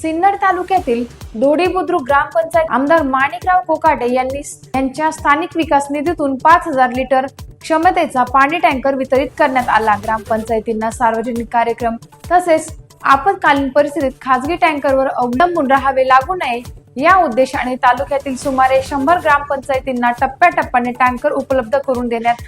सिन्नर तालुक्यातील दोडी बुद्रुक ग्रामपंचायत आमदार माणिकराव कोकाटे यांनी यांच्या स्थानिक विकास निधीतून 5000 लिटर क्षमतेचा पाणी टँकर वितरित करण्यात आला। ग्रामपंचायतींना सार्वजनिक कार्यक्रम तसेच आपत्कालीन परिस्थितीत खासगी टँकरवर अवलंबून राहावे लागू नये या उद्देशाने तालुक्यातील सुमारे 100 ग्रामपंचायतींना टप्प्याटप्प्याने टँकर उपलब्ध करून देण्यात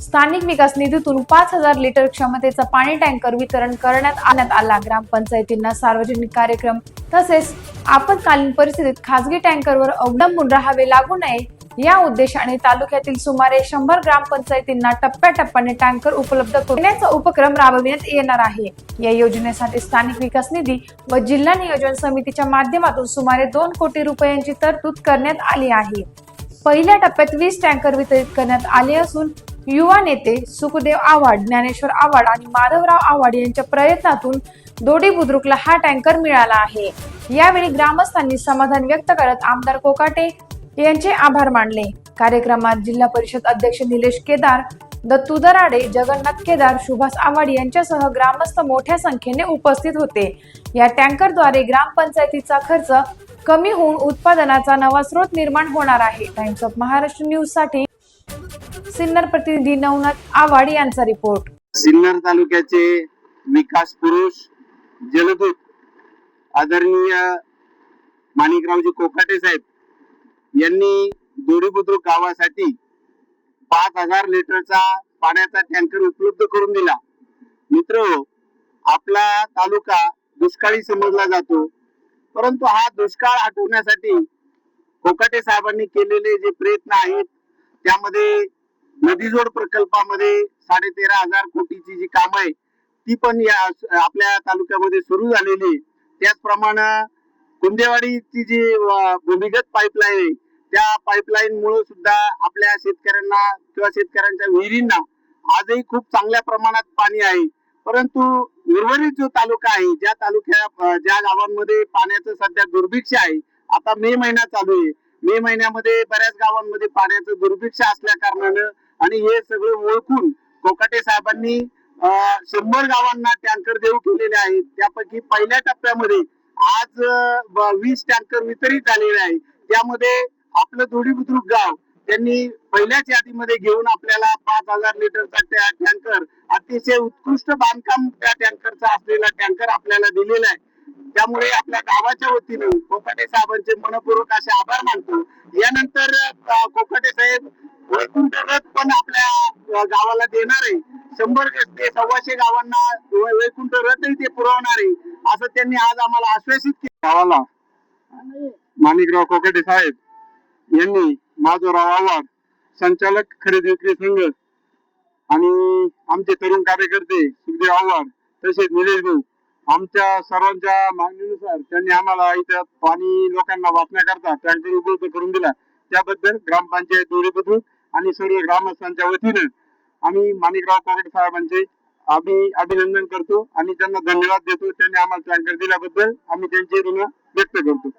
स्थानिक विकास निधीतून 5000 लिटर क्षमतेचा पाणी टँकर वितरण करण्यात आला। ग्रामपंचायतींना सार्वजनिक कार्यक्रम तसेच आपत्कालीन परिस्थितीत खासगी टँकरवर अवलंबून राहावे लागू नये या उद्देशाने तालुक्यातील सुमारे 100 ग्रामपंचायतींना टप्प्याटप्प्याने टँकर उपलब्ध करण्याचा उपक्रम राबविण्यात येणार आहे। या योजनेसाठी स्थानिक विकास निधी व जिल्हा नियोजन समितीच्या माध्यमातून सुमारे 2 कोटी रुपयांची तरतूद करण्यात आली आहे। पहिल्या टप्प्यात 20 टँकर वितरित करण्यात आले असून युवा नेते सुखदेव आव्हाड, ज्ञानेश्वर आव्हाड आणि माधवराव आव्हाड यांच्या प्रयत्नातून दोडी बुद्रुकला हा टँकर मिळाला आहे। यावेळी ग्रामस्थांनी समाधान व्यक्त करत आमदार कोकाटे यांचे आभार मानले। कार्यक्रमात जिल्हा परिषद अध्यक्ष निलेश केदार, दत्तू दराडे, जगन्नाथ केदार, सुभाष आव्हाड यांच्यासह ग्रामस्थ मोठ्या संख्येने उपस्थित होते। या टँकरद्वारे ग्रामपंचायतीचा खर्च कमी होऊन उत्पादनाचा नवा स्रोत निर्माण होणार आहे। टाइम्स ऑफ महाराष्ट्र न्यूज साठी सिन्नर प्रतिनिधी नवनाथ आव्हाड यांचा रिपोर्ट। सिन्नर तालुक्याचे विकास पुरुष जलदूत आदरणीय माणिकरावजी कोकाटे साहेब यांनी दोडी बुद्रुक गावासाठी 5000 लिटरचा पाण्याचा टँकर उपलब्ध करून दिला। मित्र, आपला तालुका दुष्काळी समजला जातो, परंतु हा दुष्काळ हटवण्यासाठी कोकाटे साहेबांनी केलेले जे प्रयत्न आहेत त्यामध्ये नदीजोड प्रकल्पामध्ये 13.5 कोटीची जी काम आहे ती पण या आपल्या तालुक्यामध्ये सुरू झालेली। त्याचप्रमाणे कुंदेवाडीची जी भूमिगत पाईपलाईन आहे त्या पाईपलाईन मुळे सुद्धा आपल्या शेतकऱ्यांना किंवा शेतकऱ्यांच्या विहिरींना आजही खूप चांगल्या प्रमाणात पाणी आहे। परंतु उर्वरित जो तालुका आहे, ज्या गावांमध्ये पाण्याचं सध्या दुर्भिक्ष आहे, आता मे महिना चालू आहे, मे महिन्यामध्ये बऱ्याच गावांमध्ये पाण्याचं दुर्भिक्ष असल्या कारणानं आणि हे सगळं ओळखून कोकाटे साहेबांनी 100 गावांना टँकर देऊ केलेले आहेत। त्यापैकी पहिल्या टप्प्यामध्ये आज 20 टँकर वितरित झालेले आहेत। त्यामध्ये आपलं दोडी बुद्रुक गाव त्यांनी पहिल्याच यादीमध्ये घेऊन आपल्याला 5000 लिटरचा टँकर, अतिशय उत्कृष्ट बांधकाम त्या टँकरचा असलेला टँकर आपल्याला दिलेला आहे। त्यामुळे आपल्या गावाच्या वतीने कोकाटे साहेबांचे मनपूर्वक असे आभार मानतो। यानंतर कोकाटे साहेब वैकुंठ रथ पण आपल्या गावाला देणार आहे। 100 ते 125 गावांना वैकुंठ रथही ते पुरवणार आहे असं त्यांनी आज आम्हाला आश्वासित केलं। गावाला माणिकराव कोकाटे साहेब यांनी माधवराव आव्हाड, संचालक खरेदी विक्री संघ आणि आमचे तरुण कार्यकर्ते सुखदेव आव्हाड तसेच निलेश भाऊ, आमच्या सर्वांच्या मागणीनुसार त्यांनी आम्हाला इथं पाणी लोकांना वाचण्याकरता टँकर उपलब्ध करून दिला। त्याबद्दल ग्रामपंचायत दोडी बुद्रुक आणि सर्व ग्रामस्थांच्या वतीने आम्ही माणिकराव कोकाटे साहेबांचे अभिनंदन करतो आणि त्यांना धन्यवाद देतो। त्यांनी आम्हाला टँकर दिल्याबद्दल आम्ही त्यांचे ऋण व्यक्त करतो।